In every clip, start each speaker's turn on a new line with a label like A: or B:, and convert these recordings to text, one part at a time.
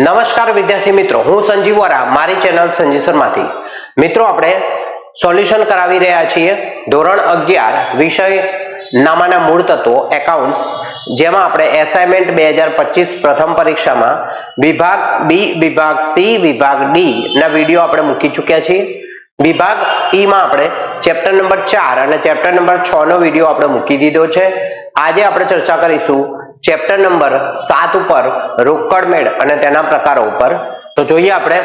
A: નમસ્કાર વિદ્યાર્થી મિત્રો, હું સંજીવ વોરા મારી ચેનલ સંજીવ શર્માથી મિત્રો આપણે સોલ્યુશન કરાવી રહ્યા છીએ ધોરણ 11 વિષય નામાના મૂળ તત્વો એકાઉન્ટ્સ, જેમાં આપણે એસાઇનમેન્ટ 2025 પ્રથમ પરીક્ષામાં વિભાગ બી, વિભાગ સી, વિભાગ ડી ના વિડિયો આપણે મૂકી ચૂક્યા છીએ. વિભાગ ઈ માં આપણે ચેપ્ટર નંબર 4 અને ચેપ્ટર નંબર 6 નો વિડિયો આપણે મૂકી દીધો છે. આજે આપણે ચર્ચા કરીશું ચેપ્ટર નંબર 7 ઉપર રોકડ મેળ અને તેના પ્રકારો ઉપર. તો જોઈએ આપણે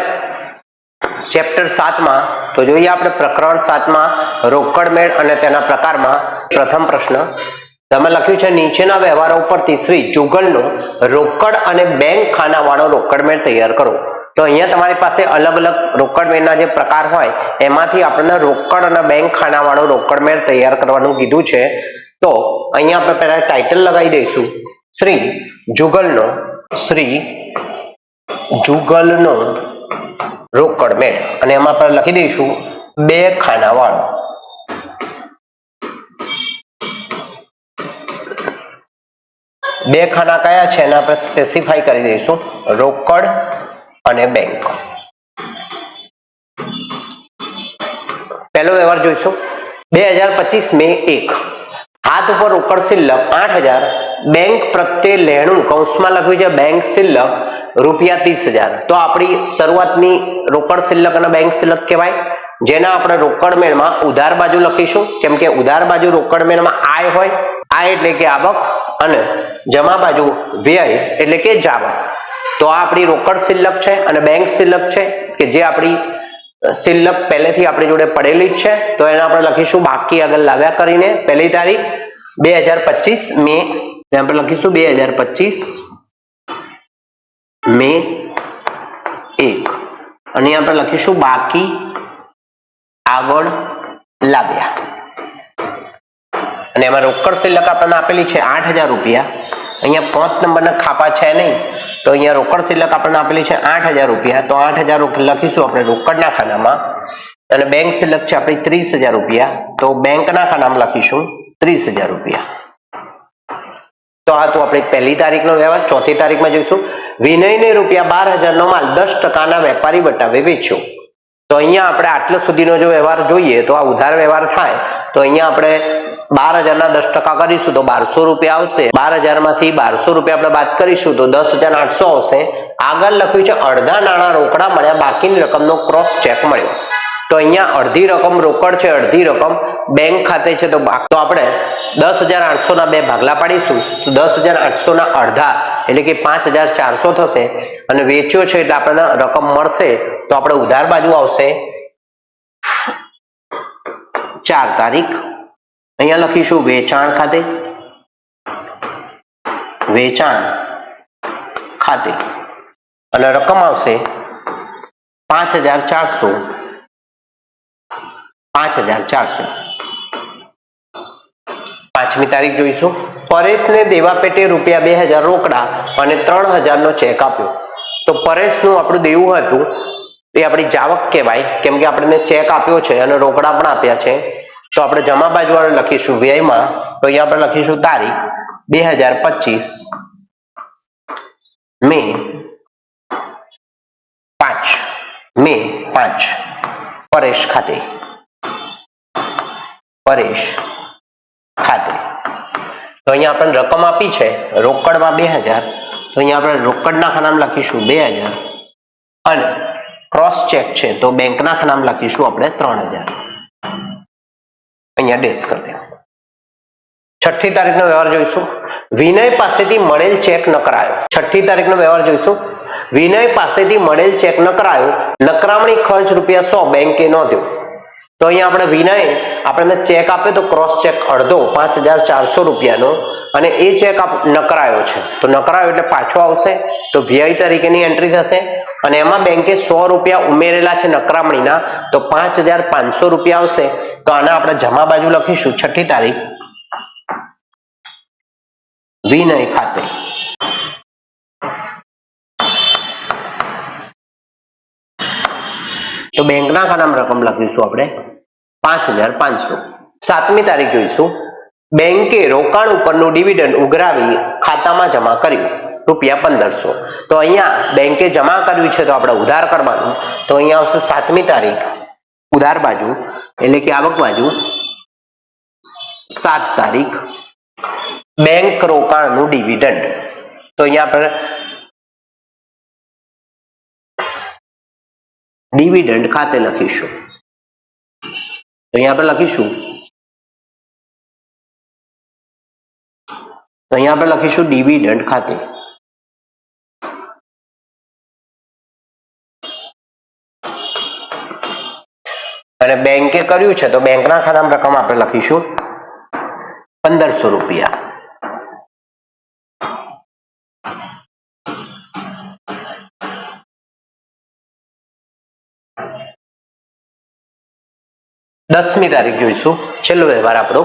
A: ચેપ્ટર 7 માં, તો જોઈએ આપણે પ્રકરણ 7 માં રોકડ મેળ અને તેના પ્રકારમાં પ્રથમ પ્રશ્ન તમે લખ્યું છે, નીચેના વ્યવહારો ઉપરથી શ્રી જુગલનો રોકડ અને બેંક ખાનાવાળો રોકડ મેળ તૈયાર કરો. તો અહીંયા તમારી પાસે અલગ અલગ રોકડ મેળના જે પ્રકાર હોય એમાંથી આપણને રોકડ અને બેંક ખાનાવાળો રોકડ મેળ તૈયાર કરવાનું કીધું છે. તો અહીંયા આપણે પહેલા ટાઇટલ લગાવી દઈશું, શ્રી જુગલનો રોકડ મેળ, અને એમાં આપણે લખી દઈશું બે ખાનાવાળો. બે ખાના કયા છે એને આપણે સ્પેસિફાઈ કરી દઈશું, રોકડ અને બેંક. પહેલો વ્યવહાર જોઈશું 2025 મે 1, હાથ ઉપર રોકડ શિલ્લક 8000, બેંક પ્રત્યે લેણું કૌંસમાં લખ્યું છે બેંક શિલ્લક રૂપિયા 30,000. તો આપણી શરૂઆતની રોકડ શિલ્લક અને બેંક શિલ્લક કહેવાય, જેના આપણે રોકડ મેળમાં ઉધાર બાજુ લખીશું, કેમ કે ઉધાર બાજુ રોકડ મેળમાં આય હોય, આય એટલે કે આવક, અને જમા બાજુ વ્યય એટલે કે જાવક. તો આ આપણી રોકડ શિલ્લક છે અને બેંક શિલ્લક છે કે જે આપણી શિલ્લક પહેલેથી આપણી જોડે પડેલી જ છે. તો એને આપણે લખીશું બાકી આગળ લાવ્યા કરીને પહેલી તારીખ 2025 મે, આપણે લખીશું 2025 મે 1, અને આપણે લખીશું બાકી આગળ લાવ્યા. અને એમાં રોકડ શિલ્લક આપણને આપેલી છે 8000 રૂપિયા. અહીંયા 5 નંબરના ખાપા છે નહીં, તો અહીંયા રોકડ શિલ્લક આપણને આપેલી છે 8000 રૂપિયા. તો 8000 લખીશું આપણે રોકડના ખાનામાં, અને બેંક શિલ્લક છે આપણી 30,000 રૂપિયા. તો બેંકના ખાનામાં લખીશું 30,000 રૂપિયા. તો આ તો આપણી પહેલી તારીખનો વ્યવહાર. ચોથી તારીખમાં જોઈશું, વિનયને રૂપિયા 12,000 નો માલ 10% વેપારી વટાવે વેચ્યો. તો અહીંયા આપણે આટલા સુધીનો જો વ્યવહાર જોઈએ તો આ ઉધાર વ્યવહાર થાય. તો અહીંયા આપણે 12,000 ના 10% કરીશું તો 1200 રૂપિયા આવશે. 12,000 માંથી 1200 રૂપિયા આપણે બાદ કરીશું તો 10,800 આવશે. આગળ લખ્યું છે અડધા નાણાં રોકડા મળ્યા, બાકીની રકમનો ક્રોસ ચેક મળ્યો. તો અહીંયા અડધી રકમ રોકડ છે, અડધી રકમ બેંક ખાતે છે. તો આપણે 10,800 ના બે ભાગલા પાડીશું. તો 10,800 ના અડધા એટલે કે 5,400 થશે, અને વેચ્યો છે એટલે આપણને રકમ મળશે. તો આપણે ઉધાર બાજુ આવશે 4 તારીખ. અહીંયા લખીશું વેચાણ ખાતે, અને રકમ આવશે 5,400. પાંચમી તારીખ જોઈશું, પરેશને દેવા પેટે રૂપિયા 2,000 રોકડા અને 3,000 નો ચેક આપ્યો. તો પરેશનું આપણું દેવું હતું એ આપણી જાવક કહેવાય, કેમ કે આપણને ચેક આપ્યો છે અને રોકડા પણ આપ્યા છે. તો આપણે જમા બાજુ વાળા લખીશું વ્યયમાં. તો અહીંયા આપણે લખીશું તારીખ 2025 મે 5 પરેશ ખાતે. તો અહીંયા આપણે રકમ આપી છે રોકડમાં 2,000. તો અહીંયા આપણે રોકડના ખાનામાં લખીશું 2,000, અને ક્રોસ ચેક છે તો બેંકના ખાનામાં લખીશું આપણે 3,000. અહીંયા ડેશ કરી દે. છઠ્ઠી તારીખનો વ્યવહાર જોઈશું, વિનય પાસેથી મળેલ ચેક નકરાયો. છઠ્ઠી તારીખનો વ્યવહાર જોઈશું, વિનય પાસેથી મળેલ ચેક નકરાયો, નકરામણી ખર્ચ રૂપિયા 100 બેંકે નોંધ્યો. તો અહીંયા આપણે વિનય આપણને ચેક આપ્યો તો ક્રોસ ચેક અડધો 5,400 રૂપિયાનો, અને એ ચેક નકરાયો છે. તો નકરાયો એટલે પાછો આવશે, તો વ્યય તરીકેની એન્ટ્રી થશે, અને એમાં બેંકે 100 રૂપિયા ઉમેરેલા છે નકરામણીના, તો 5,500 રૂપિયા આવશે. તો આને આપણે જમા બાજુ લખીશું છઠ્ઠી તારીખ વિનય ખાતે. તો બેંકના ખાનામાં રકમ લખીશું આપણે 5,500. 7મી તારીખ જોઈશું, બેંકે રોકાણ ઉપરનું ડિવિડન્ડ ઉઘરાવી ખાતામાં જમા કર્યું. ₹1500. તો અહીંયા બેંકે જમા કર્યું છે તો આપણે ઉધાર કરવાનું, તો અહીંયા આવશે 7મી તારીખ ઉધાર બાજુ એટલે કે આવક બાજુ, 7 તારીખ બેંક રોકાણનું ડિવિડન્ડ. તો અહીંયા આપણે ડિવિડન્ડ ખાતે લખીશું. તો અહીંયા આપણે લખીશું ડિવિડન્ડ ખાતે. અને બેંકે કર્યું છે તો બેંકના ખાતામાં રકમ આપણે લખીશું ₹1500. દસમી તારીખ જોઈશું છેલ્લો વ્યવહાર આપણો.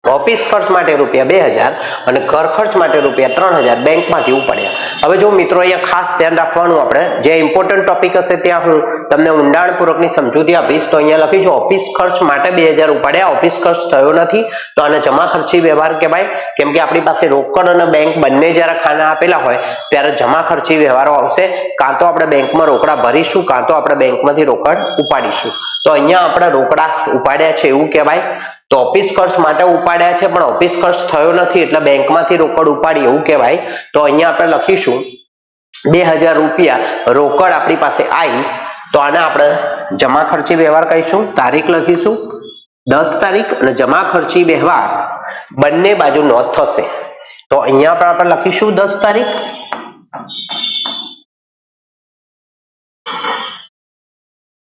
A: ઓફિસ ખર્ચ માટે ₹2000 અને ઘર ખર્ચ માટે ₹3000 બેંકમાંથી ઉપાડ્યા. હવે જો મિત્રો અહીંયા ખાસ ધ્યાન રાખવાનું, આપણે જે ઇમ્પોર્ટન્ટ ટોપિક હશે ત્યાં હું તમને ઊંડાણપૂર્વકની સમજૂતી આપીશ. તો અહીંયા લખીશું ઓફિસ ખર્ચ માટે 2000 ઉપાડ્યા, ઓફિસ ખર્ચ થયો નથી તો આને જમા ખર્ચી વ્યવહાર કહેવાય. કેમ કે આપણી પાસે રોકડ અને બેંક બંને જ્યારે ખાના આપેલા હોય ત્યારે જમા ખર્ચી વ્યવહારો આવશે. કાં તો આપણે બેંકમાં રોકડા ભરીશું, કાં તો આપણે બેંકમાંથી રોકડ ઉપાડીશું. તો અહીંયા આપણે રોકડા ઉપાડ્યા છે એવું કહેવાય. તો ઓફિસ ખર્ચ માટે ઉપાડ્યા છે પણ ઓફિસ ખર્ચ થયો નથી એટલે બેંકમાંથી રોકડ ઉપાડી એવું કહેવાય. તો અહીંયા આપણે લખીશું ₹2000 રોકડ આપણી પાસે આવી, તો આને આપણે જમા ખર્ચી વ્યવહાર કહીશું. તારીખ લખીશું 10 તારીખ અને જમા ખર્ચી વ્યવહાર બંને બાજુ નોંધ થશે. તો અહીંયા પણ આપણે લખીશું 10 તારીખ.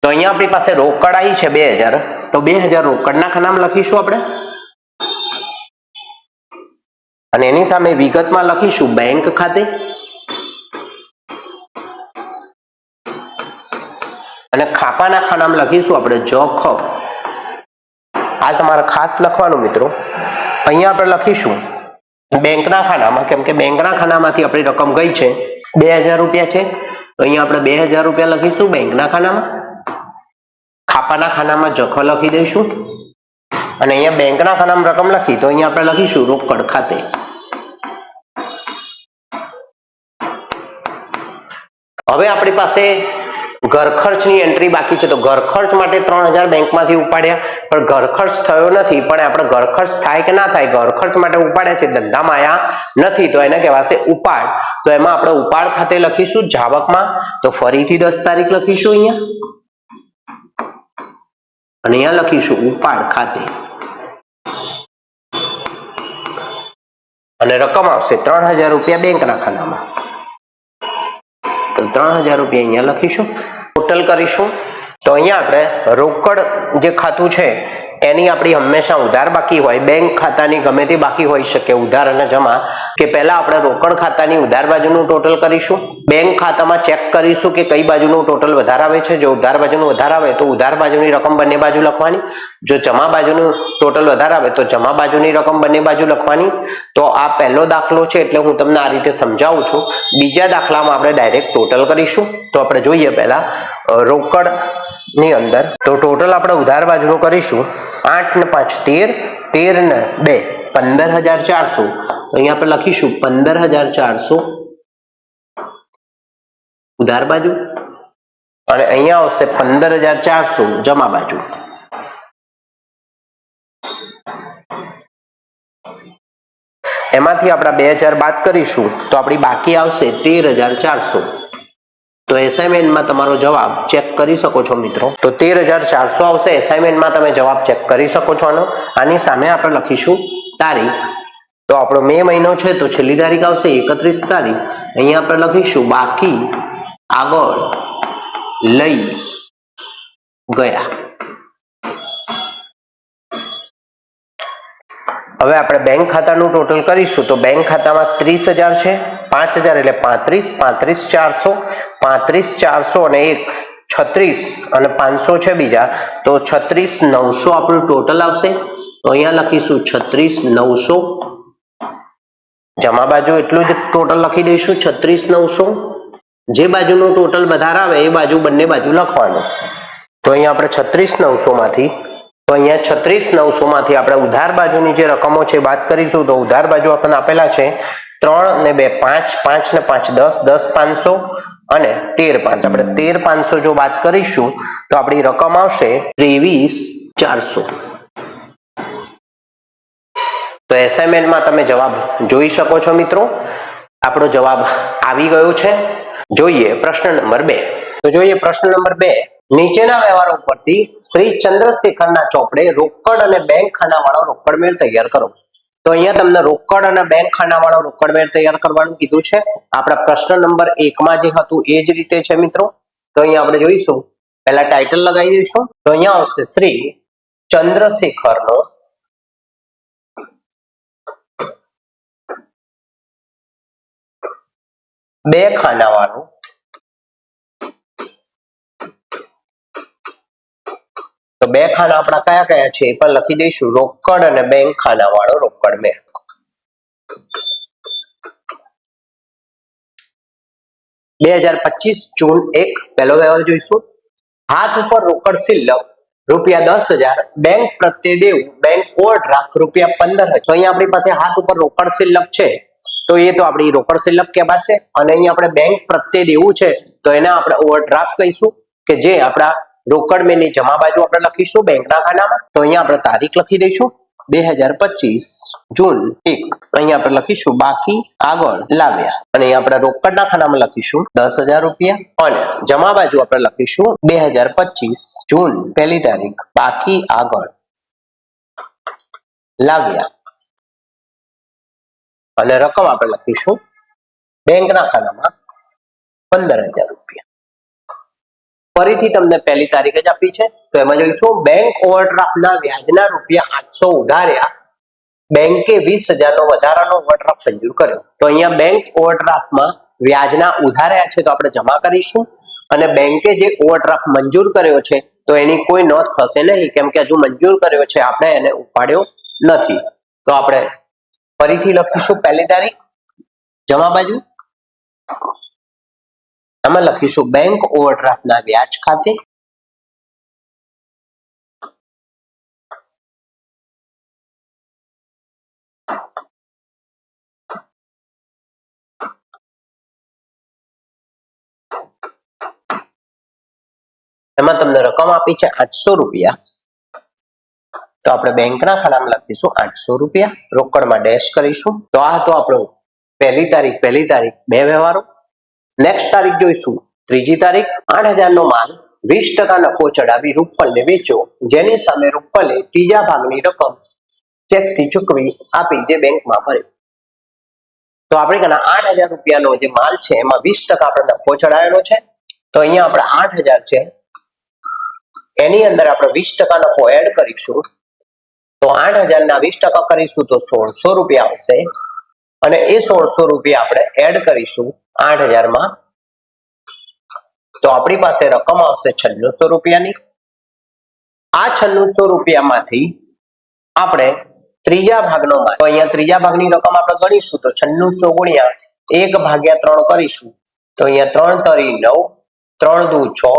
A: તો અહીંયા આપણી પાસે રોકડ આવી છે 2000, તો 2000 રોકડના ખાનામાં લખીશું આપણે, અને એની સામે વિગતમાં લખીશું બેંક ખાતે, અને ખાપાના ખાનામાં લખીશું આપણે જોખમ. આ તમારે ખાસ લખવાનું મિત્રો. અહીંયા આપણે લખીશું બેંકના ખાનામાં, કેમ કે બેંકના ખાનામાંથી આપણી રકમ ગઈ છે ₹2000 છે. તો અહીંયા આપણે ₹2000 લખીશું બેંકના ખાનામાં. ખાપાના ખાનામાં જખ લખી દઈશું, અને અહીંયા બેંકના ખાનામાં રકમ લખી તો અહીંયા આપણે લખીશું રોકડ ખાતે. હવે આપણી પાસે ઘર ખર્ચની એન્ટ્રી બાકી છે. તો ઘર ખર્ચ માટે 3000 બેંકમાંથી ઉપાડ્યા પણ ઘર ખર્ચ થયો નથી. પણ આપણે ઘર ખર્ચ થાય કે ના થાય, ઘર ખર્ચ માટે ઉપાડ્યા છે, ધંધામાં આયા નથી, તો એને કહેવાશે ઉપાડ. તો એમાં આપણે ઉપાડ ખાતે લખીશું જાવકમાં. તો ફરીથી 10 તારીખ લખીશું અહીંયા, અને અહીંયા લખીશું ઉપાડ ખાતે, અને રકમ આવશે ₹3000 બેંકના ખાનામાં. તો ₹3000 અહીંયા લખીશું. ટોટલ કરીશું તો અહીંયા આપણે રોકડ જે ખાતું છે એની આપણી હંમેશા ઉધાર બાકી હોય. બેંક ખાતાની ગમે તે બાકી હોઈ શકે, ઉધાર અને જમા. કે પહેલા આપણે રોકડ ખાતાની ઉધાર બાજુનું ટોટલ કરીશું, બેંક ખાતામાં ચેક કરીશું કે કઈ બાજુનું ટોટલ વધારે આવે છે. જો ઉધાર બાજુનું વધારે આવે તો ઉધાર બાજુની રકમ બંને બાજુ લખવાની, જો જમા બાજુનું ટોટલ વધારે આવે તો જમા બાજુની રકમ બંને બાજુ લખવાની. તો આ પહેલો દાખલો છે એટલે હું તમને આ રીતે સમજાવું છું. બીજા દાખલામાં આપણે ડાયરેક્ટ ટોટલ કરીશું. તો આપણે જોઈએ પહેલા રોકડ ની અંદર. તો ટોટલ આપણે ઉધાર બાજુનું કરીશું 8 ને 5 13, 13 ને 2 15400. અહીંયા આપણે લખીશું 15400 ઉધાર બાજુ, અને અહીંયા આવશે 15400 જમા બાજુ. એમાંથી આપણા 2000 બાદ કરીશું તો આપણી બાકી આવશે 13400. તો એસાઇનમેન્ટમાં તમારો જવાબ ચેક કરી શકો છો મિત્રો. તો 13400 આવશે. એસાઇનમેન્ટમાં તમે જવાબ ચેક કરી શકો છો. આની સામે આપણે લખીશું તારીખ. તો આપણો મે મહિનો છે તો છેલ્લી તારીખ આવશે 31 તારીખ. અહીંયા આપણે લખીશું બાકી આગળ લઈ ગયા. હવે આપણે બેંક ખાતાનું ટોટલ કરીશું. તો બેંક ખાતામાં 30000 છે, 5000 એટલે 35, 35400, 35400 અને 1 36 અને 500 છે બીજા, તો 36900 આપણું ટોટલ આવશે. તો અહીંયા લખીશું 36900. જમા બાજુ એટલું જ ટોટલ લખી દઈશું 36900. જે બાજુનું ટોટલ વધારે આવે એ બાજુ બંને બાજુ લખવાનું. તો અહીંયા આપણે 36900 માંથી અહીંયા 36900 માંથી આપણે ઉધાર બાજુની જે રકમો છે વાત કરીશું. તો ઉધાર બાજુ આપણને આપેલા છે 3 ને 2 5, 5 ને 5 10, 10 500 અને 13 5. આપણે 13 500 જો વાત કરીશું તો આપણી રકમ આવશે 23 400. તો એસાઇનમેન્ટમાં તમે જવાબ જોઈ શકો છો મિત્રો. આપણો જવાબ આવી ગયો છે. જોઈએ પ્રશ્ન નંબર 2. તો જોઈએ પ્રશ્ન નંબર 2. નીચેના વ્યવહારો પરથી શ્રી ચંદ્રશેખરના ચોપડે રોકડ અને બેંક ખાનાવાળો રોકડ મેળ તૈયાર કરો. તો અહીંયા તમને રોકડ અને બેંક ખાનાવાળો રોકડ મેળ તૈયાર કરવાનું કીધું છે. આપણા પ્રશ્ન નંબર 1 માં જે હતું એ જ રીતે છે મિત્રો. તો અહીંયા આપણે જોઈશું, પહેલા ટાઇટલ લગાવી દઈશું. તો અહીંયા આવશે શ્રી ચંદ્રશેખરનો બે ખાનાવાળો તો બે ખાના આપણા કયા કયા છે એ પણ લખી દઈશું. રોકડ અને બેંક ખાનાવાળો રોકડ મેળ. જૂન 1 પહેલો વ્યવહાર જોઈશું. હાથ ઉપર રોકડ શિલ્લક ₹10,000, બેંક પ્રત્યે દેવું બેંક ઓવરડ્રાફ્ટ ₹15,000. તો અહીંયા આપણી પાસે હાથ ઉપર રોકડ શિલ્લક છે તો એ તો આપણી રોકડ શિલ્લક કહેવાશે. અને અહીંયા આપણે બેંક પ્રત્યે દેવું છે તો એને આપણે ઓવરડ્રાફ્ટ કહીશું, કે જે આપણા રોકડ મેળની જમા બાજુ આપણે લખીશું બેંકના ખાનામાં. તો અહીંયા આપણે તારીખ લખી દઈશું 2025 જૂન 1. અહીંયા આપણે લખીશું બાકી આગળ લાવ્યા. અને અહીંયા આપણે રોકડના ખાનામાં લખીશું ₹10,000 અને જમા બાજુ આપણે લખીશું 2025 જૂન 1 તારીખ બાકી આગળ લાવ્યા. અને રકમ આપણે લખીશું બેંકના ખાનામાં ₹15,000. ફરીથી તમને પહેલી તારીખ જ આપી છે તો એમાં જોઈશું બેંક ઓવરડ્રાફ્ટના વ્યાજના ₹800 ઉધાર્યા, બેંકે 20,000 નો વધારાનો ઓવરડ્રાફ્ટ મંજૂર કર્યો. તો અહીંયા બેંક ઓવરડ્રાફ્ટમાં વ્યાજના ઉધાર્યા છે તો આપણે જમા કરીશું, અને બેંકે જે ઓવરડ્રાફ્ટ મંજૂર કર્યો છે તો એની કોઈ નોંધ થશે નહીં, કેમ કે હજુ મંજૂર કર્યો છે, આપણે એને ઉપાડ્યો નથી. તો આપણે ફરીથી લખીશું પહેલી તારીખ જમા બાજુ. આમાં લખીશું બેંક ઓવરડ્રાફ્ટના વ્યાજ ખાતે એમાં તમને રકમ આપી છે ₹800. તો આપણે બેંકના ખાનામાં લખીશું ₹800, રોકડમાં ડેશ કરીશું. તો આ તો આપણો પહેલી તારીખ બે વ્યવહારો. નેક્સ્ટ તારીખ જોઈશું ત્રીજી તારીખ. 8,000 નો માલ 20% નફો ચડાવી રૂપલને વેચ્યો, જેની સામે રૂપલે ત્રીજા ભાગની રકમ ચેકથી ચૂકવી આપી જે બેંકમાં ભર્યો. તો આપણે ₹8,000 નો જે માલ છે એમાં 20% આપણે નફો ચડાવેલો છે. તો અહીંયા આપણે 8,000 છે એની અંદર આપણે 20% નફો એડ કરીશું. તો 8,000 ના 20% કરીશું તો ₹1,600 આવશે. અને એ ₹1,600 આપણે એડ કરીશું 8,000 માં, તો આપણી પાસે રકમ આવશે ₹9,600 ની. આ ₹9,600 માંથી આપણે ત્રીજા ભાગનો માલ, તો અહીંયા ત્રીજા ભાગની રકમ આપણે ગણીશું તો 9,600 ગુણ્યા 1/3 કરીશું. તો અહીંયા 3 તરી 9, 3 દુ 6.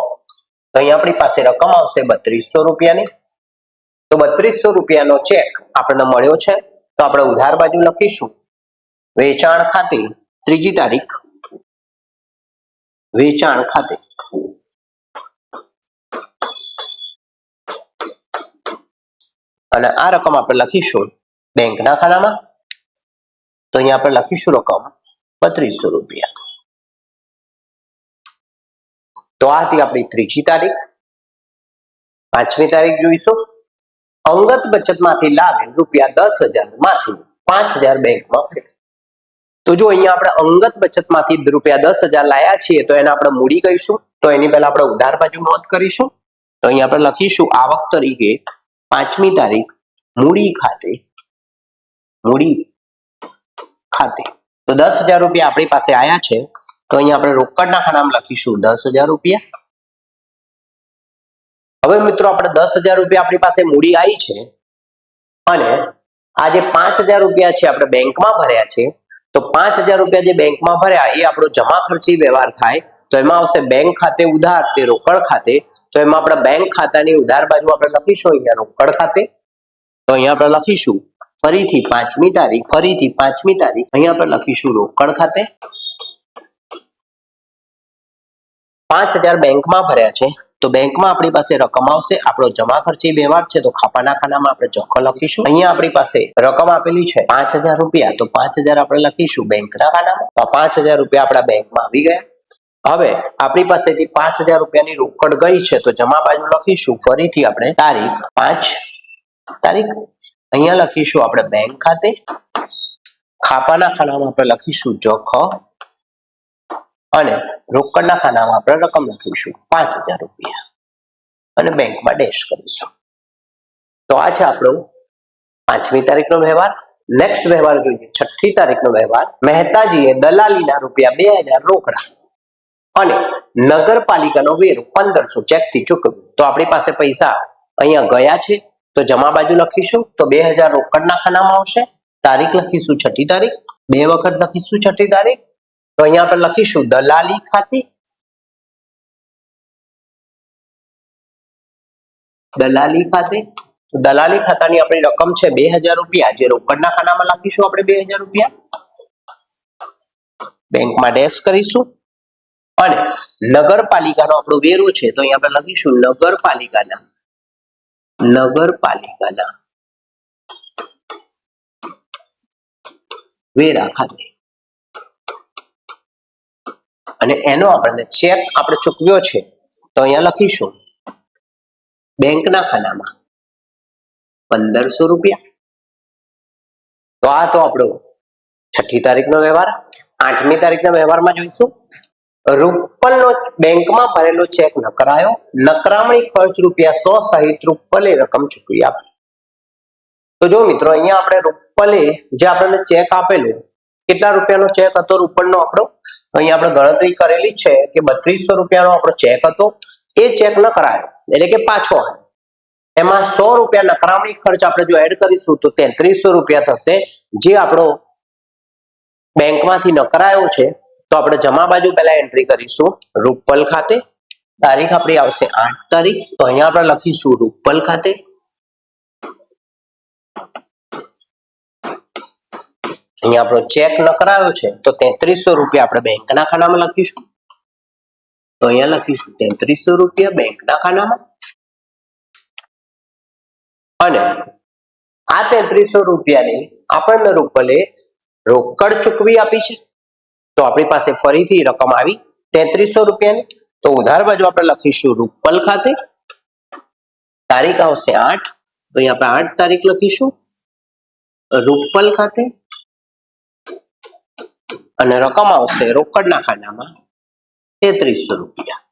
A: તો અહીંયા આપણી પાસે રકમ આવશે ₹3,200 ની. તો ₹3,200 નો ચેક આપણને મળ્યો છે. તો આપણે ઉધાર બાજુ લખીશું વેચાણ ખાતે ત્રીજી તારીખ વેચાણ ખાતે. અને આ રકમ આપણે લખીશું બેંકના ખાનામાં. તો અહીંયા આપણે લખીશું રકમ ₹3,200. તો આ હતી આપણી ત્રીજી તારીખ. પાંચમી તારીખ જોઈશું. અંગત બચતમાંથી લાવેલ ₹10,000 માંથી 5,000 બેંકમાં ફેરવ્યા. તો જો અહીંયા આપણે અંગત બચતમાંથી ₹10,000 લાયા છીએ તો એને આપણે મૂડી કહીશું. તો એની પહેલા આપણે ઉધાર બાજુ નોંધ કરીશું. તો અહીંયા આપણે લખીશું આવક તરીકે પાંચમી તારીખ મૂડી ખાતે તો ₹10,000 આપણી પાસે આયા છે. તો અહીંયા આપણે રોકડના ખાનામાં લખીશું ₹10,000. હવે મિત્રો આપણે ₹10,000 આપણી પાસે મૂડી આવી છે અને આ જે ₹5,000 છે આપણે બેંકમાં ભર્યા છે. તો ₹5,000 જે બેંકમાં ભર્યા એ આપણો જમા ખર્ચી વ્યવહાર થાય. તો એમાં આવશે બેંક ખાતે ઉધાર, તે રોકડ ખાતે. તો એમાં આપણે બેંક ખાતાની ઉધાર બાજુ આપણે લખીશું અહીંયા રોકડ ખાતે. તો અહીંયા આપણે લખીશું ફરીથી 5મી તારીખ, ફરીથી 5મી તારીખ. અહીંયા આપણે લખીશું રોકડ ખાતે 5000 બેંકમાં ભર્યા છે, તો બેંકમાં આપણી પાસે રકમ આવશે. આપણો જમા ખર્ચી વ્યવહાર છે, તો ખાપાના ખાનામાં આપણે ચોખ્ખો લખીશું. અહીંયા આપણી પાસે રકમ આપેલી છે 5000 રૂપિયા, તો 5000 આપણે લખીશું બેંકના ખાનામાં. તો 5000 રૂપિયા આપણા બેંકમાં આવી ગયા. હવે આપણી પાસેથી 5000 રૂપિયાની રોકડ ગઈ છે, તો જમા બાજુ લખીશું ફરીથી આપણે તારીખ 5 તારીખ. અહીંયા લખીશું આપણે બેંક ખાતે, ખાપાના ખાનામાં આપણે લખીશું જોખ, અને રોકડના ખાનામાં આપણે રકમ લખીશું 5000 રૂપિયા અને બેંકમાં ડેશ કરીશું. તો આ છે આપણો 5મી તારીખનો વ્યવહાર. નેક્સ્ટ વ્યવહાર જોઈએ 6ઠ્ઠી તારીખનો વ્યવહાર. મહેતાજીએ દલાલીના રૂપિયા 2000 રોકડા અને નગરપાલિકાનો વેરો 1500 ચેકથી ચૂકવ્યું. તો આપણી પાસે પૈસા અહીંયા ગયા છે, તો જમા બાજુ લખીશું. તો 2000 રોકડના ખાનામાં આવશે. તારીખ લખીશું 6ઠ્ઠી તારીખ, 2 વખત લખીશું 6ઠ્ઠી તારીખ. તો અહીંયા આપણે લખીશું દલાલી ખાતે, દલાલી ખાતે. તો દલાલી ખાતાની આપણી રકમ છે 2000 રૂપિયા, જે રોકડના ખાનામાં લખીશું આપણે 2000 રૂપિયા, બેંકમાં ડેશ કરીશું. અને નગરપાલિકાનો આપણો વેરો છે, તો અહીંયા આપણે લખીશું નગરપાલિકાના વેરા ખાતે, અને એનો આપણને ચેક આપણે ચૂકવ્યો છે, તો અહીંયા લખીશું બેંકના ખાનામાં 1500 રૂપિયા. તો આ તો આપણો 6ઠ્ઠી તારીખનો વ્યવહાર. 8મી તારીખના વ્યવહારમાં જોઈશું રૂપલનો બેંકમાં ભરેલો ચેક નકરાયો, નકરામણી ખર્ચ રૂપિયા 100 સહિત રૂપલે રકમ ચૂકવી આપી. તો જો મિત્રો અહીંયા આપણે રૂપલે જે આપણને ચેક આપેલો, કેટલા રૂપિયાનો ચેક હતો રૂપલનો આપણો, તો અહીંયા આપણે ગણતરી કરેલી છે કે 3200 રૂપિયાનો આપણો ચેક હતો. એ ચેક ન કરાયો એટલે કે પાછો આવ્યો. એમાં 100 રૂપિયા નકરામણી ખર્ચ આપણે જો એડ કરીશું તો 3300 રૂપિયા થશે, જે આપણો બેંકમાંથી નકરાયો છે. તો આપણે જમા બાજુ પહેલા એન્ટ્રી કરીશું રૂપલ ખાતે. તારીખ આપણી આવશે 8 તારીખ, તો અહીંયા આપણે લખીશું રૂપલ ખાતે. અહીંયા આપણો ચેક નકરાયો છે, તો 3300 રૂપિયા આપણે બેંકના ખાનામાં લખીશું. તો અહીંયા લખીશું 3300 રૂપિયા બેંકના ખાનામાં. અને આ 3300 રૂપિયાની આપણને રૂપલે રોકડ ચૂકવી આપી છે. તો આપણી પાસે ફરીથી રકમ આવી 3300 રૂપિયાની. તો ઉધાર બાજુ આપણે લખીશું રૂપલ ખાતે. તારીખ આવશે 8, તો અહીંયા આપણે 8 તારીખ લખીશું રૂપલ ખાતે. અને રકમ આવશે રોકડના ખાનામાં 3300 રૂપિયા.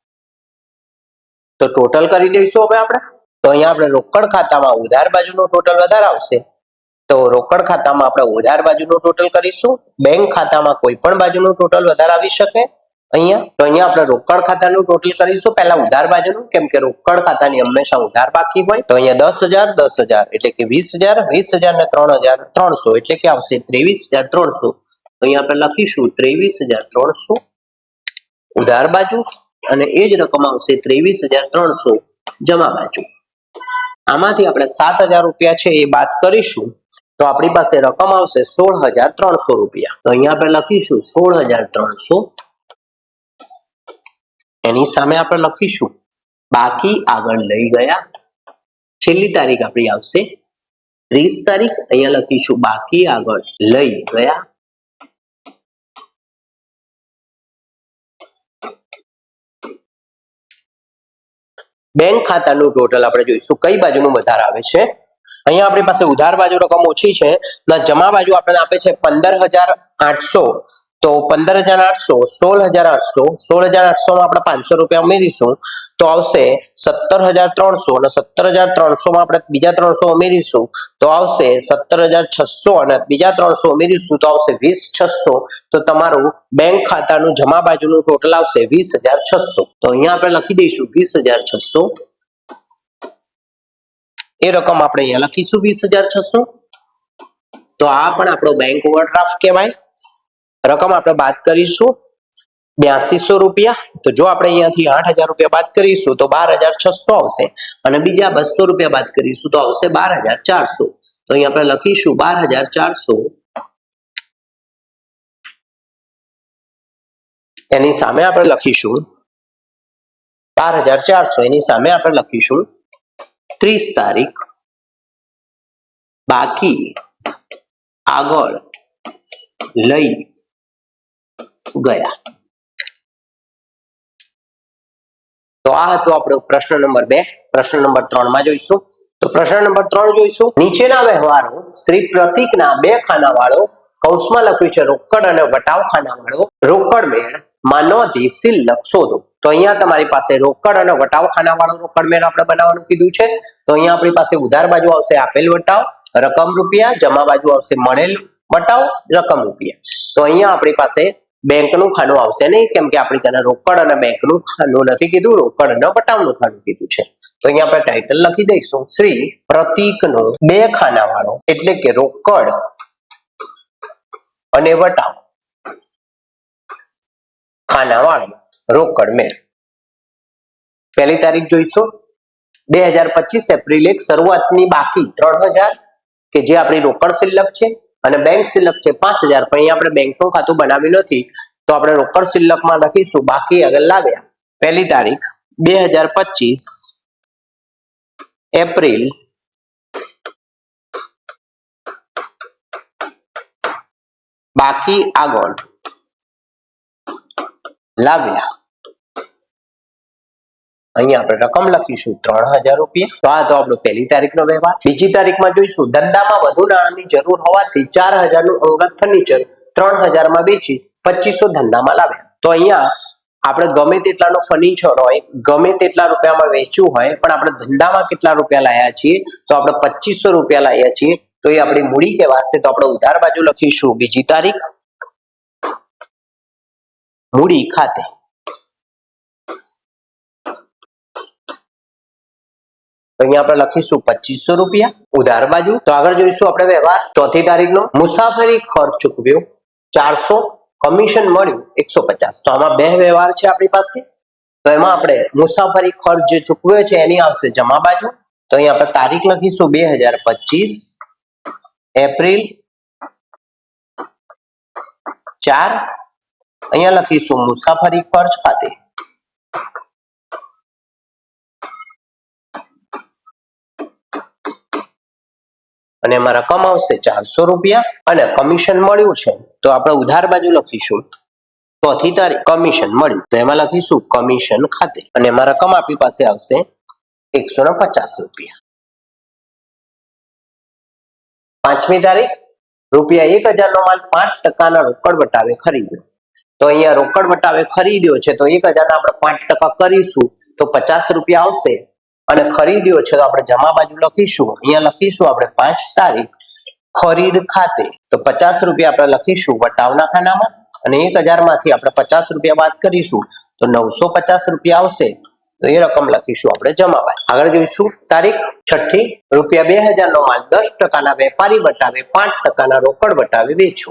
A: તો ટોટલ કરી દઈશું હવે આપણે. તો અહીંયા આપણે રોકડ ખાતામાં ઉધાર બાજુનો ટોટલ વધારે આવશે, તો રોકડ ખાતામાં આપણે ઉધાર બાજુનું ટોટલ કરીશું. બેંક ખાતામાં કોઈ પણ બાજુનું ટોટલ વધારે આવી શકે અહીંયા. તો અહીંયા આપણે રોકડ ખાતાનું ટોટલ કરીશું, પહેલા ઉધાર બાજુનું, કેમ કે રોકડ ખાતાની હંમેશા ઉધાર બાકી હોય. તો અહીંયા 10000 10000 એટલે કે 20000, 20000 ને 3300 એટલે કે આવશે 23300. તો અહીંયા આપણે લખીશું 23300 ઉધાર બાજુ, અને એ જ રકમ આવશે 23300 જમા બાજુ. આમાંથી આપણે 7000 રૂપિયા છે એ બાદ કરીશું, તો આપણી પાસે રકમ આવશે 16300 રૂપિયા. તો અહીંયા આપણે લખીશું 16300. એની સામે આપણે લખીશું બાકી આગળ લઈ ગયા. છેલ્લી તારીખ આપણી આવશે 30 તારીખ. અહીંયા લખીશું બાકી આગળ લઈ ગયા. બેંક ખાતાનું ટોટલ આપણે જોઈશું કઈ બાજુનું વધારે આવે છે. અહીંયા આપણી પાસે ઉધાર બાજુ રકમ ઓછી છે, જમા બાજુ આપણને આપે છે 15800. તો 15800 16800, 16800 માં આપણે 500 રૂપિયા ઉમેરીશું તો આવશે 17300, અને 17300 માં આપણે બીજા 300 ઉમેરીશું તો આવશે 17600, અને બીજા 300 ઉમેરીશું તો આવશે 20600. તો તમારું બેંક ખાતાનું જમા બાજુનું ટોટલ આવશે 20600. તો અહીંયા આપણે લખી દઈશું 20600. એ રકમ આપણે અહીંયા લખીશું 20600. તો આ પણ આપણો બેંક ઓવરડ્રાફ્ટ કહેવાય. રકમ આપણે બાદ કરીશું 8200 રૂપિયા. તો જો આપણે અહીંયાથી 8000 રૂપિયા બાદ કરીશું તો 12600 આવશે, અને બીજા 200 રૂપિયા બાદ કરીશું તો આવશે 12400. તો અહીં આપણે લખીશું 12,400 એની સામે આપણે લખીશું 12,400 એની સામે આપણે લખીશું 30 તારીખ બાકી આગળ લઈ ગયા. તો આ હતો આપણો પ્રશ્ન નંબર 2. પ્રશ્ન નંબર 3 માં જોઈશું. તો પ્રશ્ન નંબર 3 જોઈશું. નીચેના વ્યવહારો શ્રી પ્રતીકના 2 ખાનાવાળો કૌંસમાં લખ્યું છે રોકડ અને વટાવ ખાનાવાળો રોકડ મેળ માં નોંધી શિલ્લક શોધો. તો અહીંયા તમારી પાસે રોકડ અને વટાવ ખાનાવાળો રોકડ મેળ આપણે બનાવવાનું કીધું છે. તો અહીંયા આપણી પાસે ઉધાર બાજુ આવશે આપેલ વટાવ રકમ રૂપિયા, જમા બાજુ આવશે મળેલ વટાવ રકમ રૂપિયા. તો અહીંયા આપણી પાસે બેંકનું ખાનું આવશે નહીં, કેમ કે આપણે તેને રોકડ અને બેંકનું ખાનું નથી કીધું, રોકડ અને વટાવનું ખાનું કીધું છે. તો અહીંયા આપણે ટાઇટલ લખી દઈશું શ્રી પ્રતીકનો 2 ખાનાવાળો એટલે કે રોકડ અને વટાવ ખાનાવાળો રોકડ મેળ. પહેલી તારીખ જોઈશું 2025 એપ્રિલ 1 શરૂઆતની બાકી 3000 કે જે આપણી રોકડ શિલ્લક છે અને બેંક શિલ્લક છે 5000, પણ અહીંયા આપણે બેંકનું ખાતું બનાવ્યું નથી તો આપણે રોકડ શિલ્લકમાં લખીશું બાકી આગળ લાવ્યા. પહેલી તારીખ 2025 એપ્રિલ બાકી આગળ લાવ્યા. અહીંયા આપણે રકમ લખીશું 3000 રૂપિયા. તો આ તો આપણો પહેલી તારીખનો વ્યવહાર. બીજી તારીખમાં જોઈશું ધંધામાં વધુ નાણાંની જરૂર હોવાથી 4000 નું અંગત ફર્નિચર 3000 માં વેચી 2500 ધંધામાં લાવ્યા. તો અહીંયા આપણે ગમે તેટલાનો ફર્નિચર હોય, ગમે તેટલા રૂપિયામાં વેચ્યું હોય, પણ આપણે ધંધામાં કેટલા રૂપિયા લાયા છીએ તો આપણે 2500 રૂપિયા લાયા છીએ. તો એ આપણી મૂડી કહેવાશે. તો આપણે ઉધાર બાજુ લખીશું બીજી તારીખ મૂડી ખાતે. તો અહીંયા આપણે લખીશું 2500 રૂપિયા ઉધાર બાજુ. તો આગળ જોઈશું આપણે વ્યવહાર. ચોથી તારીખનો મુસાફરી ખર્ચ ચૂકવ્યો 400, કમિશન મળ્યું 150. તો આમાં 2 વ્યવહાર છે આપણી પાસે. તો એમાં આપણે મુસાફરી ખર્ચ જે ચૂકવ્યો છે એની આવશે જમા બાજુ. તો અહીંયા આપણે તારીખ લખીશું 2025 એપ્રિલ 4. અહીંયા લખીશું મુસાફરી ખર્ચ ખાતે. અને એમાં રકમ આવશે 400 રૂપિયા અને કમિશન મળ્યું છે તો આપણે ઉધાર બાજુ લખીશું ચોથી તારીખ કમિશન મળ્યું તો એમાં લખીશું કમિશન ખાતે અને એમાં રકમ આપણી પાસે આવશે 150 રૂપિયા. પાંચમી તારીખ રૂપિયા 1000 નો માલ 5% રોકડ વટાવે ખરીદ્યો. તો અહીંયા રોકડ વટાવે ખરીદ્યો છે તો 1000 આપણે 5% કરીશું તો 50 રૂપિયા આવશે અને ખરીદ્યો છે તો આપણે જમા બાજુ લખીશું. અહીંયા લખીશું આપણે 5 તારીખ ખરીદ ખાતે. તો 50 રૂપિયા આપણે લખીશું વટાવના ખાનામાં અને 1000 માંથી આપણે 50 રૂપિયા બાદ કરીશું તો 950 રૂપિયા આવશે. તો એ રકમ લખીશું આપણે જમા બાજુ. આગળ જોઈશું તારીખ છઠ્ઠી રૂપિયા 2000 નો માલ 10% વેપારી વટાવે 5% રોકડ વટાવે વેચો.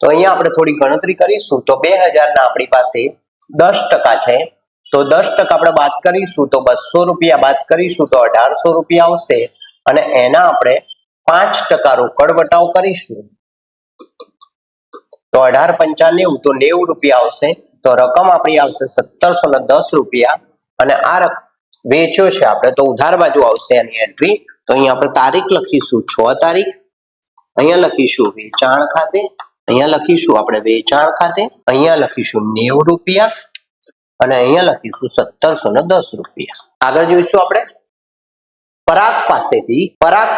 A: તો અહીંયા આપણે થોડી ગણતરી કરીશું તો 2000 ના આપણી પાસે 10% છે તો 10% આપણે બાદ કરીશું તો 200 રૂપિયા બાદ કરીશું તો 1800 રૂપિયા આવશે અને એના આપણે 5% રોકડ વટાવ કરીશું તો 18×5 = 90 તો 90 રૂપિયા આવશે. તો રકમ આપણી આવશે 1710 રૂપિયા અને આ વેચ્યો છે આપણે તો ઉધાર બાજુ આવશે એની એન્ટ્રી. તો અહીંયા આપણે તારીખ લખીશું 6 તારીખ. અહીંયા લખીશું વેચાણ ખાતે. અહીંયા લખીશું આપણે વેચાણ ખાતે. અહીંયા લખીશું 90 રૂપિયા અને અહીંયા લખીશું 1710 રૂપિયા. આગળ જોઈશું આપણે પરાગ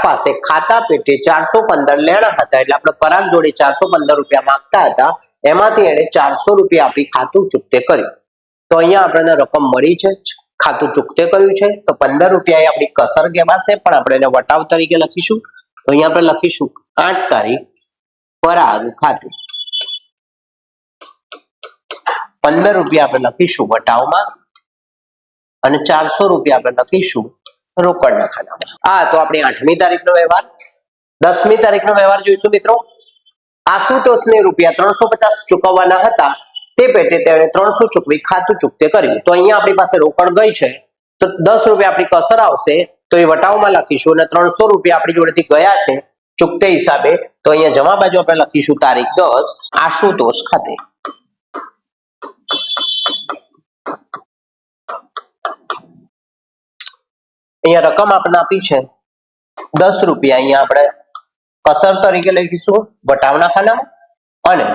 A: પાસે ખાતા પેટે 415 લેણા હતા એટલે આપણે પરાગ જોડે 415 રૂપિયા માંગતા હતા એમાંથી એને 400 રૂપિયા આપી ખાતું ચૂકતે કર્યું. તો અહીંયા આપણને રકમ મળી છે, ખાતું ચૂકતે કર્યું છે તો 15 રૂપિયા એ આપણી કસર કહેવાશે પણ આપણે એને વટાવ તરીકે લખીશું. તો અહીંયા આપણે લખીશું 8 તારીખ પરાગ ખાતે 15 રૂપિયા આપણે લખીશું વટાવમાં અને 400 રૂપિયા આપણે લખીશું રોકડના ખાનામાં. આ તો આપણી 8મી તારીખનો વ્યવહાર. 10મી તારીખનો વ્યવહાર જોઈશું મિત્રો. આશુતોષને રૂપિયા 350 ચૂકવવાના હતા તે પેટે તેણે 300 ચૂકવી ખાતું ચૂકતે કર્યું. તો અહીંયા આપણી પાસે રોકડ ગઈ છે તો 10 રૂપિયા આપણી કસર આવશે તો એ વટાવમાં લખીશું અને 300 રૂપિયા આપણી જોડેથી ગયા છે ચૂકતે હિસાબે, તો અહીંયા જમા બાજુ આપણે લખીશું તારીખ 10 આશુતોષ ખાતે. અહીંયા રકમ આપણે આપી છે 10 રૂપિયા. અહીંયા આપણે કસર તરીકે લખીશું વટાવના ખાનામાં અને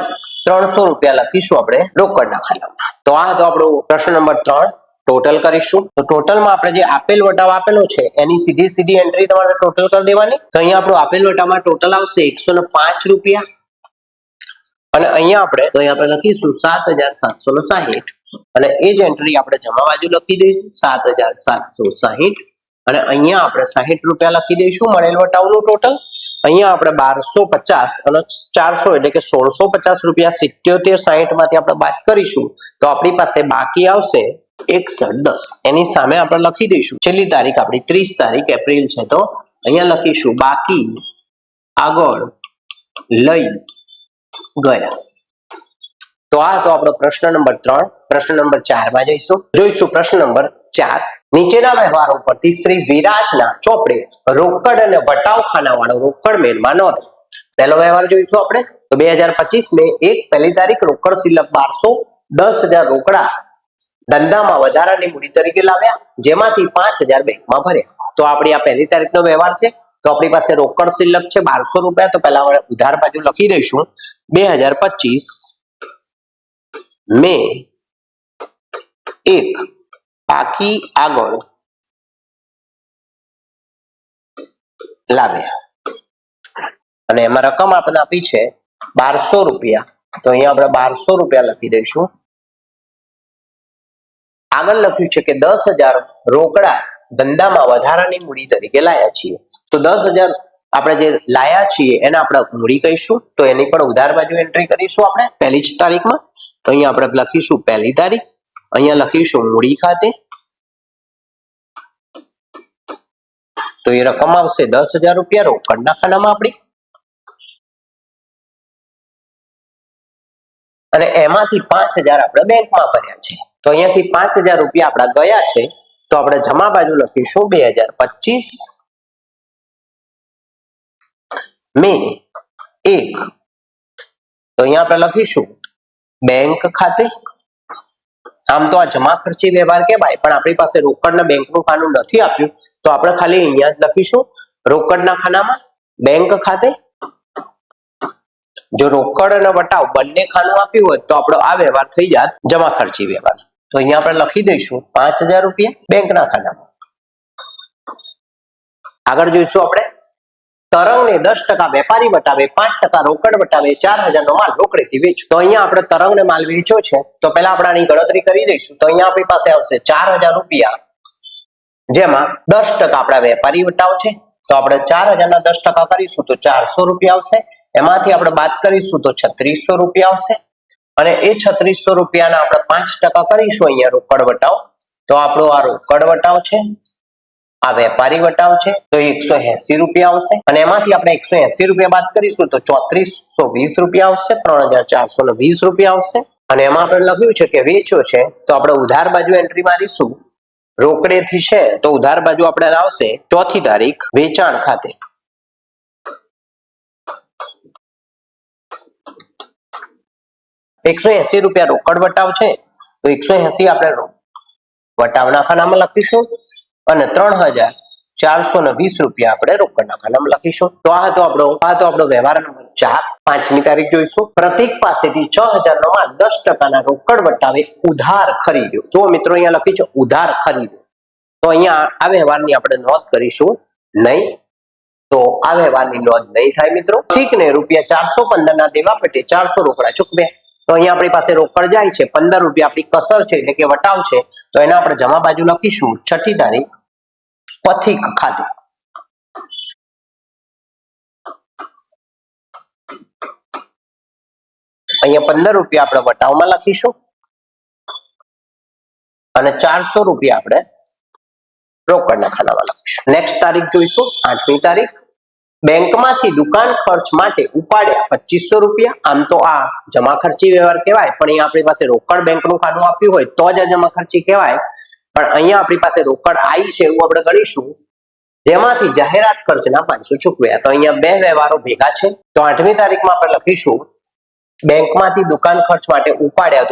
A: 300 રૂપિયા લખીશું આપણે રોકડના ખાનામાં. તો આ હતો આપણો પ્રશ્ન નંબર 3. ટોટલ કરીશું. તો ટોટલમાં આપણે જે આપેલ વટાવ આપેલો છે એની સીધી એન્ટ્રી તમારે ટોટલ કરી દેવાની. તો અહીંયા આપણો આપેલ વટાવમાં ટોટલ આવશે 105 રૂપિયા અને અહીંયા આપણે લખીશું 7760 અને એ જ એન્ટ્રી આપણે જમા બાજુ લખી દઈશું 7760 અને અહીંયા આપણે 60 રૂપિયા લખી દઈશું મળેલ વટાવનું ટોટલ. અહીંયા આપણે 1250 અને 400 એટલે કે 1650 રૂપિયા 77 60 માંથી આપણે બાદ કરીશું તો આપણી પાસે બાકી આવશે 6110. એની સામે આપણે લખી દઈશું છેલ્લી તારીખ આપણી 30 તારીખ એપ્રિલ છે તો અહીંયા લખીશું બાકી આગળ લઈ ગયા. તો આ તો આપણો પ્રશ્ન નંબર 3. પ્રશ્ન નંબર 4 માં જોઈશું પ્રશ્ન નંબર 4. નીચેના વ્યવહારો પરથી શ્રી વિરાજના ચોપડે રોકડ અને વટાવ ખાનાવાળો રોકડ મેળમાં નોંધ. પહેલો વ્યવહાર જોઈશું આપણે તો 2025 મે 1 પહેલી તારીખ રોકડ શિલ્લક 1210,000 રોકડા ધંધામાં વધારાની મૂડી તરીકે લાવ્યા જેમાંથી 5,000 બેંકમાં ભર્યા. તો આપણી આ પહેલી તારીખનો વ્યવહાર છે. તો આપણી પાસે રોકડ શિલ્લક છે 1200 રૂપિયા. તો પહેલા આપણે ઉધાર બાજુ લખી દઈશું 2025 મે 1 બાકી આગળ લાવ્યા અને એમાં રકમ આપણે આપી છે 1200 રૂપિયા. તો અહીંયા આપણે 1200 રૂપિયા લખી દઈશું. આગળ લખ્યું છે કે 10,000 રોકડા ધંધામાં વધારાની મૂડી તરીકે લાયા છીએ. તો 10,000 આપણે જે લાયા છીએ એને આપણે મૂડી કહીશું. તો એની પણ ઉધાર બાજુ એન્ટ્રી કરીશું આપણે પહેલી જ તારીખમાં. તો અહીંયા આપણે લખીશું પહેલી તારીખ. અહીંયા લખીશું મૂડી ખાતે. તો એ રકમ આવશે 10,000 રૂપિયા રોકડના ખાનામાં આપણી અને એમાંથી 5,000 આપણે બેંકમાં ભર્યા છે. તો અહીંયાથી 5,000 રૂપિયા આપણા ગયા છે. તો આપણે જમા બાજુ લખીશું 2025 મે 1. તો અહીંયા આપણે લખીશું બેંક ખાતે. આમ તો આ જમા ખર્ચી વ્યવહાર કહેવાય પણ આપણી પાસે રોકડના બેંકનું ખાનું નથી આપ્યું તો આપણે ખાલી અહીંયા જ લખીશું રોકડના ખાનામાં બેંક ખાતે. જો રોકડ અને વટાવ બંને ખાનું આપ્યું હોય તો આપણો આ વ્યવહાર થઈ જાત જમા ખર્ચી વ્યવહાર. તો અહીંયા આપણે લખી દઈશું 5,000 રૂપિયા બેંકના ખાનામાં. આગળ જોઈશું આપણે તરંગને 10% વેપારી વટાવે 5% રોકડ વટાવે 4,000 નો માલ રોકડેથી વેચો. તો અહીંયા આપણે તરંગને માલ વેચ્યો છે તો પહેલા આપણે આની ગણતરી કરી દઈશું. તો અહીંયા આપણી પાસે આવશે 4,000 રૂપિયા જેમાં 10% આપણા વેપારી વટાવ છે. તો આપણે 4,000 ના 10% કરીશું તો 400 રૂપિયા આવશે. એમાંથી આપણે બાદ કરીશું તો 3600 રૂપિયા આવશે અને એ 3600 રૂપિયાના આપણે 5% કરીશું અહીંયા રોકડ વટાવ. તો આપણો આ રોકડ વટાવ છે, આ વેપારી વટાવ છે તો 180 રૂપિયા આવશે અને એમાંથી આપણે 180 રૂપિયા બાદ કરીશું તો 3420 રૂપિયા આવશે. 3420 રૂપિયા આવશે અને એમાં આપણે લખ્યું છે કે વેચ્યો છે તો આપણે ઉધાર બાજુ એન્ટ્રી મારીશું. રોકડેથી છે તો ઉધાર બાજુ આપણે આવશે 4th તારીખ વેચાણ ખાતે. ₹180 રોકડ વટાવ છે તો 180 આપણે વટાવના ખાનામાં લખીશું અને 3420 રૂપિયા આપણે રોકડના ખાનામાં લખીશું. તો આ હતો આપણો વ્યવહાર નંબર 4. 5મી તારીખ જોઈશું. પ્રતીક પાસેથી 6,000 નો માલ 10%ના રોકડ વટાવે ઉધાર ખરીદ્યો. જો મિત્રો અહીંયા લખ્યું છે ઉધાર ખરીદ્યો તો અહીંયા આ વ્યવહારની આપણે નોંધ કરીશું નહીં. તો આ વ્યવહારની નોંધ નહીં થાય મિત્રો. ઠીક ને ₹415 ના દેવા પેટે 400 રોકડા ચૂકવ્યા. તો અહીંયા આપણી પાસે રોકડ જાય છે 15 રૂપિયા આપણી કસર છે એટલે કે વટાવ છે તો એના આપણે જમા બાજુ લખીશું 6ઠી તારીખ પથિક ખાતે. અહીંયા 15 રૂપિયા આપણે વટાવમાં લખીશું અને 400 રૂપિયા આપણે રોકડના ખાનામાં લખીશું. નેક્સ્ટ તારીખ જોઈશું 8મી તારીખ. બેંકમાંથી દુકાન ખર્ચ માટે ઉપાડ્યા 2500 રૂપિયા. આમ તો આ જમા ખર્ચી વ્યવહાર કહેવાય પણ અહીંયા આપણી પાસે રોકડ બેંકનું ખાનું આપ્યું હોય તો જ આ જમા ખર્ચી કહેવાય. પણ અહીંયા આપણી પાસે રોકડ આવી છે એવું આપણે ગણીશું જેમાંથી જાહેરાત ખર્ચના 500 ચૂકવ્યા. તો અહીંયા બે વ્યવહારો ભેગા છે. તો 8મી તારીખમાં આપણે લખીશું બેંકમાંથી દુકાન ખર્ચ માટે ઉપાડ્યા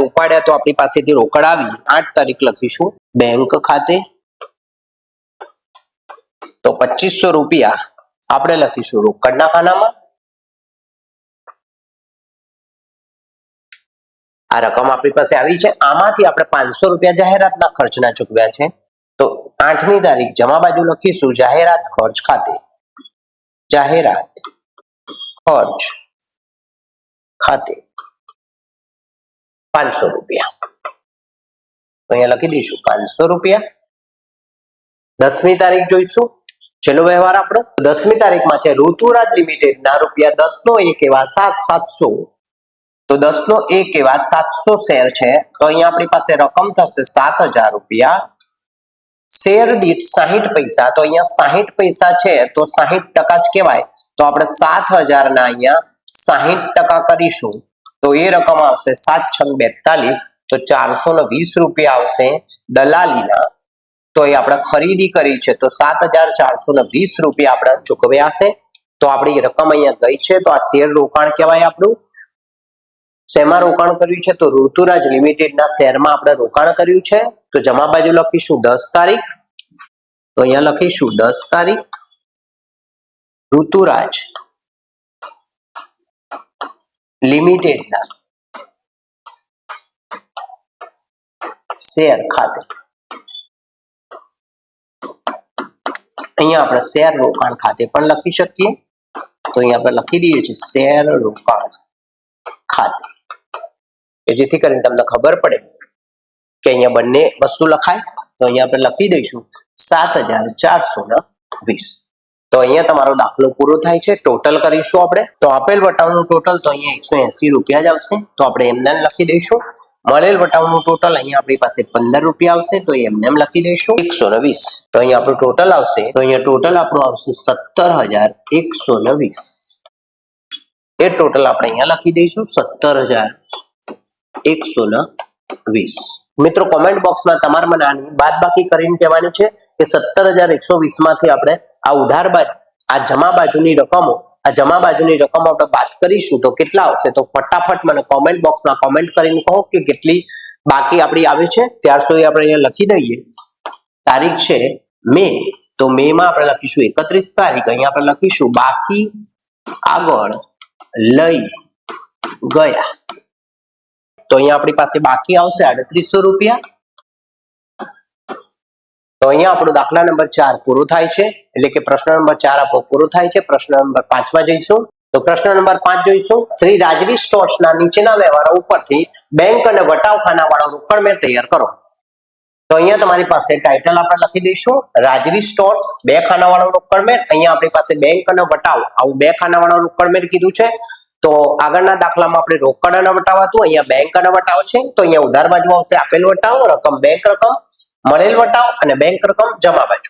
A: તો આપણી પાસેથી રોકડ આવી. 8 તારીખ લખીશું બેંક ખાતે તો 2500 રૂપિયા આપણે લખીશું રોકડના ખાનામાં. આ રકમ આપણી પાસે આવી છે. આમાંથી આપણે 500 રૂપિયા જાહેરાતના ખર્ચના ચૂકવ્યા છે. તો 8મી તારીખ જમા બાજુ લખીશું જાહેરાત ખર્ચ ખાતે. જાહેરાત ખર્ચ ખાતે 500 રૂપિયા. તો અહીંયા લખી દઈશું 500 રૂપિયા. 10મી તારીખ જોઈશું છેલ્લો વ્યવહાર આપણો. 10મી તારીખમાં છે ઋતુરાજ લિમિટેડના રૂપિયા 10 નો 1 એવા 700. તો 10 નો 1 એવા 700 શેર છે. તો અહીંયા આપણી પાસે રકમ થશે 7000 રૂપિયા. શેર દીઠ 60 પૈસા. તો અહીંયા 60 પૈસા છે તો 60% જ કહેવાય. તો આપણે 7000 ના અહીંયા 60% કરીશું તો એ રકમ આવશે 7×6 = 42. તો 420 રૂપિયા આવશે દલાલીના. તો એ આપણે ખરીદી કરી છે તો 7420 રૂપિયા આપણે ચૂકવ્યા છે. તો આપણી રકમ અહીંયા ગઈ છે. તો આ શેર રોકાણ કહેવાય આપણું. શેમાં રોકાણ કર્યું છે? તો ઋતુરાજ લિમિટેડના શેરમાં આપણે રોકાણ કર્યું છે. તો જમા બાજુ લખીશું 10 તારીખ. તો અહીંયા લખીશું 10 તારીખ ઋતુરાજ લિમિટેડના શેર ખાતે. અહીંયા આપણે શેર રોકાણ ખાતે પણ લખી શકીએ. તો અહીંયા આપણે લખી દઈએ છીએ શેર રોકાણ ખાતે, કે જેથી કરીને તમને ખબર પડે કે અહીંયા બંને વસ્તુ લખાય. તો અહીંયા આપણે લખી દઈશું 7420. તો અહીંયા તમારો દાખલો પૂરો થાય છે. ટોટલ કરીશું આપણે. તો આપેલ વટાવનું ટોટલ તો અહીંયા 180 રૂપિયા જ આવશે. તો આપણે એમને લખી દઈશું. મળેલ વટાવનું ટોટલ અહીંયા આપણી પાસે 15 રૂપિયા આવશે. તો એમને લખી દઈશું 120. તો અહીંયા આપણું ટોટલ આવશે. તો અહીંયા ટોટલ આપણું આવશે 17120. એ ટોટલ આપણે અહીંયા લખી દઈશું 17120. મિત્રો કોમેન્ટ બોક્સમાં તમારે મને આની બાદબાકી કરીને કહેવાની છે કે 17120 માંથી આપણે આ ઉધાર બાજુ આ જમા બાજુની રકમો આપણે બાદ કરીશું તો કેટલા આવશે. તો ફટાફટ મને કોમેન્ટ બોક્સમાં કોમેન્ટ કરીને કહો કે કેટલી બાકી આપણી આવે છે. ત્યાર સુધી આપણે અહીંયા લખી દઈએ તારીખ છે મે. તો મે માં આપણે લખીશું 31 તારીખ. અહીંયા આપણે લખીશું બાકી આગળ લઈ ગયા. તો અહીંયા આપણી પાસે બાકી આવશે 3800 રૂપિયા. તો અહીંયા આપણો દાખલા નંબર 4 પૂરો થાય છે. એટલે કે પ્રશ્ન નંબર 4 આપણો પૂરો થાય છે. પ્રશ્ન નંબર 5 માં જઈશું. તો પ્રશ્ન નંબર 5 જોઈશું. શ્રી રાજવી સ્ટોર્સના નીચેના વ્યવહારો ઉપરથી બેંક અને વટાવખાના વાળો રોકડ મેળ તૈયાર કરો. તો અહીંયા તમારી પાસે ટાઇટલ આપણે લખી દઈશું રાજવી સ્ટોર્સ 2 ખાના વાળો રોકડ મેળ. અહીંયા આપણી પાસે બેંક અને વટાવ આવું 2 ખાના વાળો રોકડ મેળ કીધું છે. તો આગળના દાખલામાં આપણે રોકડ અને વટાવ હતું. અહીંયા બેંક અને વટાવ છે. તો અહીંયા ઉધાર બાજુ આવશે આપેલ વટાવ, રકમ બેંક રકમ, મળેલ વટાવ અને બેંક રકમ જમા બાજુ.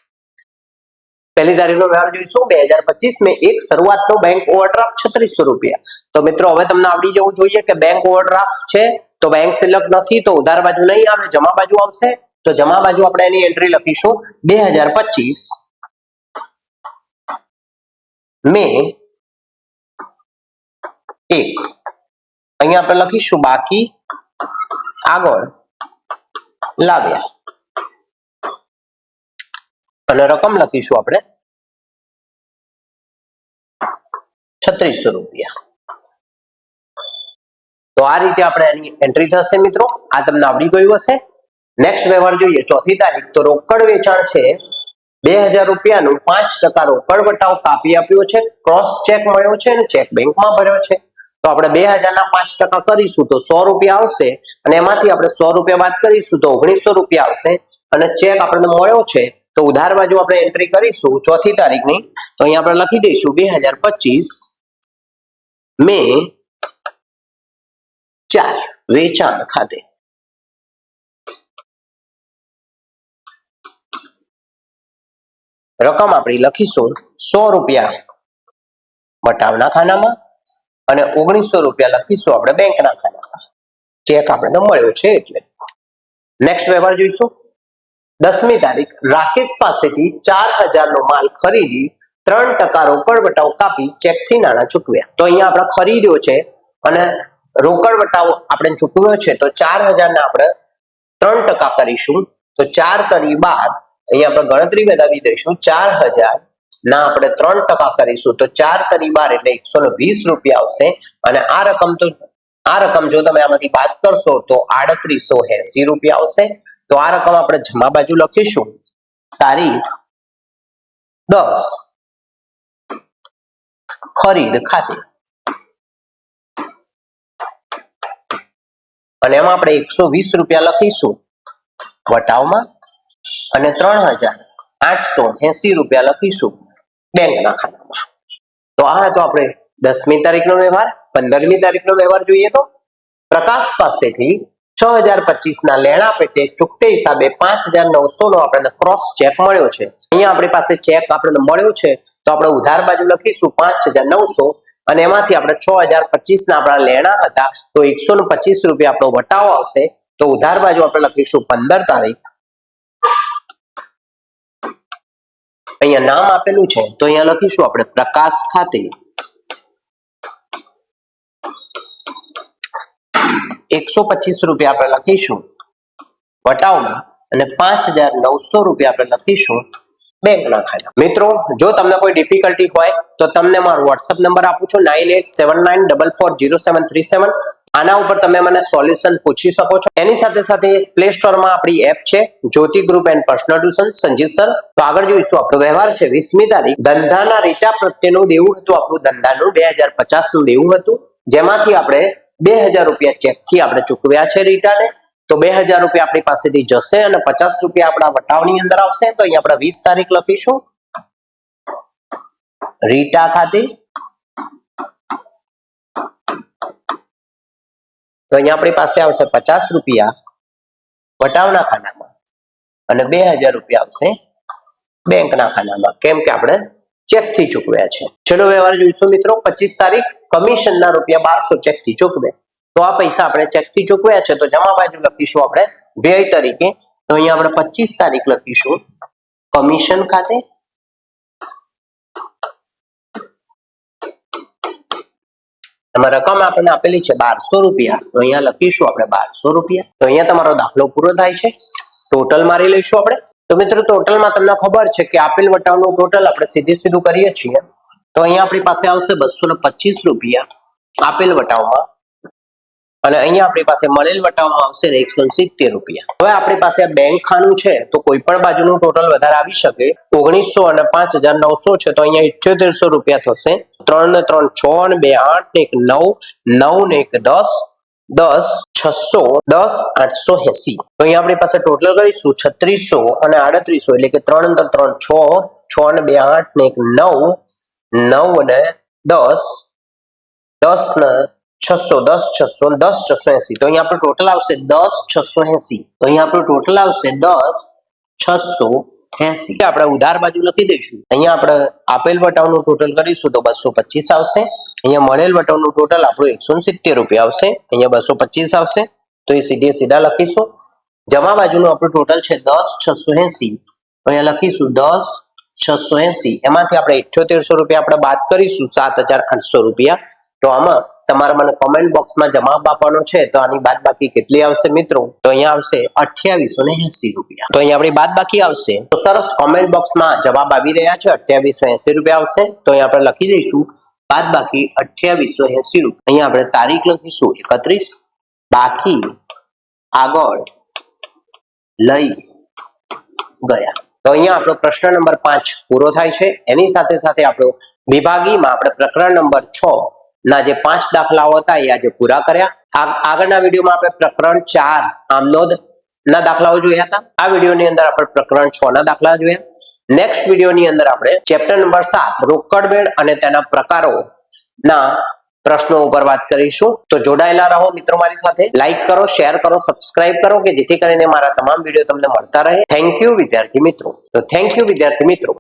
A: પહેલી તારીખનો વ્યવહાર જોઈશું 2025 મે એક શરૂઆતનો બેંક ઓવરડ્રાફ્ટ 3600 રૂપિયા. તો મિત્રો હવે તમને આવડી જવું જોઈએ કે બેંક ઓવરડ્રાફ્ટ છે તો બેંક સિલેક્ટ નથી તો ઉધાર બાજુ નહીં આવે, જમા બાજુ આવશે. તો જમા બાજુ આપણે એની એન્ટ્રી લખીશું 2025 મે 1. અહીંયા આપણે લખીશું બાકી આગળ લાવ્યા અને રકમ લખીશું આપણે 3600 રૂપિયા. તો આ રીતે આપણે એની એન્ટ્રી થશે. મિત્રો આ તમને આવડી ગયું હશે. નેક્સ્ટ વ્યવહાર જોઈએ 4th તારીખ. તો રોકડ વેચાણ છે 2000 રૂપિયાનું 5% રોકડ વટાવ કાપી આપ્યો છે. ક્રોસ ચેક મળ્યો છે અને ચેક બેંકમાં ભર્યો છે. તો આપણે 2000 ના 5% કરીશું તો 100 રૂપિયા આવશે અને એમાંથી આપણે 100 રૂપિયા બાદ કરીશું તો 1900 રૂપિયા આવશે. અને ચેક આપણને મળ્યો છે તો ઉધાર બાજુ આપણે એન્ટ્રી કરીશું 4th તારીખની. તો અહીંયા આપણે લખી દઈશું 2025 મે 4 વેચાણ ખાતે. રકમ આપણી લખીશું 100 રૂપિયા વટાવના ખાનામાં અને 1900 રૂપિયા લખીશું આપણે બેંકના ખાનામાં. ચેક આપણે મળ્યો છે એટલે. નેક્સ્ટ વ્યવહાર જોઈશું 10મી તારીખ રાકેશ પાસેથી 4000 નો માલ ખરીદી 3% રોકડ વટાવ કાપી ચેકથી નાણાં ચૂકવ્યા. તો અહીંયા આપણે ખરીદ્યો છે અને રોકડ વટાવ આપણે ચૂકવ્યો છે, તો 4000 ના આપણે 3% કરીશું. તો 4 તરી 12, અહીંયા આપણે ગણતરી વધાવી દઈશું. 4000 ના આપણે 3% કરીશું તો 4 તરી 12 એટલે 120 રૂપિયા આવશે. અને આ રકમ જો તમે આમાંથી બાદ કરશો તો 3880 રૂપિયા આવશે. તો આ રકમ આપણે જમા બાજુ લખીશું. તારીખ 10 ખરીદ ખાતે, અને એમાં આપણે 120 રૂપિયા લખીશું વટાવમાં, અને 3880 રૂપિયા લખીશું બેંકના ખાતામાં. તો આ હતો આપણે 10મી તારીખનો વ્યવહાર. 15મી તારીખનો વ્યવહાર જોઈએ તો પ્રકાશ પાસેથી 6025 ના લેણા પેટે ચૂકતે હિસાબે 5900 નો આપણને ક્રોસ ચેક મળ્યો છે. અહીંયા આપણી પાસે ચેક આપણને મળ્યો છે તો આપણે ઉધાર બાજુ લખીશું 5900, અને એમાંથી આપણે 6025 ના આપણા લેણા હતા તો 125 રૂપિયા આપણો વટાવો આવશે. તો ઉધાર બાજુ આપણે લખીશું 15 તારીખ. અહીંયા નામ આપેલું છે તો અહીંયા લખીશું આપણે પ્રકાશ ખાતે 125 રૂપિયા આપણે લખીશું વટાવમાં, અને 5900 રૂપિયા આપણે લખીશું બેંકના ખાતા. મિત્રો, જો તમને કોઈ ડિફિકલ્ટી હોય તો તમને મારો WhatsApp નંબર આપું છું 9879440737. આના ઉપર તમે મને સોલ્યુશન પૂછી શકો છો. એની સાથે સાથે પ્લે સ્ટોરમાં આપણી એપ છે Jyoti group and personal tuition Sanjeev sir. તો આગળ જોઈશું આપણો વ્યવહાર છે 20મી તારીખ. ધંધાના રીટા પ્રત્યેનું દેવું હતું આપણું ધંધાનું 2050 નું દેવું હતું, જેમાંથી આપણે 2000 રૂપિયા ચેકથી આપણે ચૂકવ્યા છે રીટાને. તો 2000 રૂપિયા આપણી પાસેથી જશે અને 50 રૂપિયા આપણા વટાવની અંદર આવશે. તો અહીંયા આપણે 20 તારીખ લખીશું રીટા ખાતે. તો અહીંયા આપણી પાસે આવશે 50 રૂપિયા વટાવના ખાનામાં અને 2000 રૂપિયા આવશે બેંકના ખાનામાં, કેમ કે આપણે ચેકથી ચૂકવ્યા છે. ચલો વ્યવહાર જોઈશું મિત્રો. 25 તારીખ કમિશનના રૂપિયા 1200 ચેકથી ચૂકવે. તો આ પૈસા આપણે ચેકથી ચૂકવ્યા છે તો જમા બાજુ લખીશું આપણે વ્યય તરીકે. તો અહીંયા આપણે 25 તારીખ લખીશું કમિશન ખાતે. એમાં રકમ આપણને આપેલી છે 1200 રૂપિયા. તો અહીંયા લખીશું આપણે 1200 રૂપિયા. તો અહીંયા તમારો દાખલો પૂરો થાય છે. ટોટલ મારી લઈશું આપણે. તો મિત્રો, ટોટલમાં તમને ખબર છે કે આપેલ વટાવનું ટોટલ આપણે સીધું કરીએ છીએ. તો અહીંયા આપણી પાસે આવશે 225 રૂપિયા આપેલ વટાવમાં, અને અહીંયા આપણી પાસે મળેલ વટાવમાં આવશે 170 રૂપિયા. હવે આપણી પાસે આ બેંક ખાનું છે તો કોઈ પણ બાજુનું ટોટલ વધારે આવી શકે. 1900 અને 5900 છે તો અહીંયા 7800 રૂપિયા થશે. 3 ને 3 6 ને 2 8 ને 1 9 9 ને 1 10 10 600 10 880. તો અહીંયા આપણી પાસે ટોટલ કરીશું 3600 અને 3800, એટલે કે 3 અંદર 3 6 6 ને 2 8 ને 1 9 9 અને 10 10 ને 600 10 600 10 680. તો અહીંયા આપણું ટોટલ આવશે 10 680. તો અહીંયા આપણું ટોટલ આવશે 10 680. આપણે ઉધાર બાજુ લખી દઈશું. અહીંયા આપણે આપેલ વટાવનું ટોટલ કરીશું તો 225 આવશે. અહીંયા મળેલ વટાવનું ટોટલ આપણું 170 રૂપિયા આવશે. અહીંયા 225 આવશે તો એ સીધા લખીશું. જમા બાજુનું આપણું ટોટલ છે 10 680. તો અહીંયા લખીશું 10 680. એમાંથી આપણે 7800 રૂપિયા આપણે બાદ કરીશું 7800 રૂપિયા. તો આમાં તમારે મને કોમેન્ટ બોક્સમાં જવાબ આપવાનો છે. તો આની બાદ બાકી કેટલી આવશે મિત્રો? તો અહીંયા આવશે 2880 રૂપિયા. તો અહીંયા આપણી બાદ બાકી આવશે. તો સરસ, કોમેન્ટ બોક્સમાં જવાબ આવી રહ્યા છે. 2880 રૂપિયા આવશે. તો અહીંયા આપણે લખી દઈશું બાદ બાકી 2880 રૂપિયા. અહીંયા આપણે તારીખ લખીશું 31. બાકી આગળ લઈ ગયા. તો અહીંયા આપણો પ્રશ્ન નંબર 5 પૂરો થાય છે. એની સાથે સાથે આપણો વિભાગીમાં આપણે પ્રકરણ નંબર 6 ના જે 5 દાખલાઓ હતા એ આજે પૂરા કર્યા. આગળના વિડીયોમાં આપણે પ્રકરણ 4 આમનોંધ ના દાખલાઓ જોયા હતા. આ વિડીયોની અંદર આપણે પ્રકરણ 6 ના દાખલા જોયા. નેક્સ્ટ વિડીયોની અંદર આપણે ચેપ્ટર નંબર 7 રોકડ બેડ અને તેના પ્રકારો ના પ્રશ્નો ઉપર વાત કરીશું. તો જોડાયેલા રહો મિત્રો મારી સાથે. લાઈક કરો, શેર કરો, સબસ્ક્રાઇબ કરો કે જેથી કરીને મારા તમામ વિડીયો તમને મળતા રહે. થેન્ક યુ વિદ્યાર્થી મિત્રો. તો થેન્ક યુ વિદ્યાર્થી મિત્રો.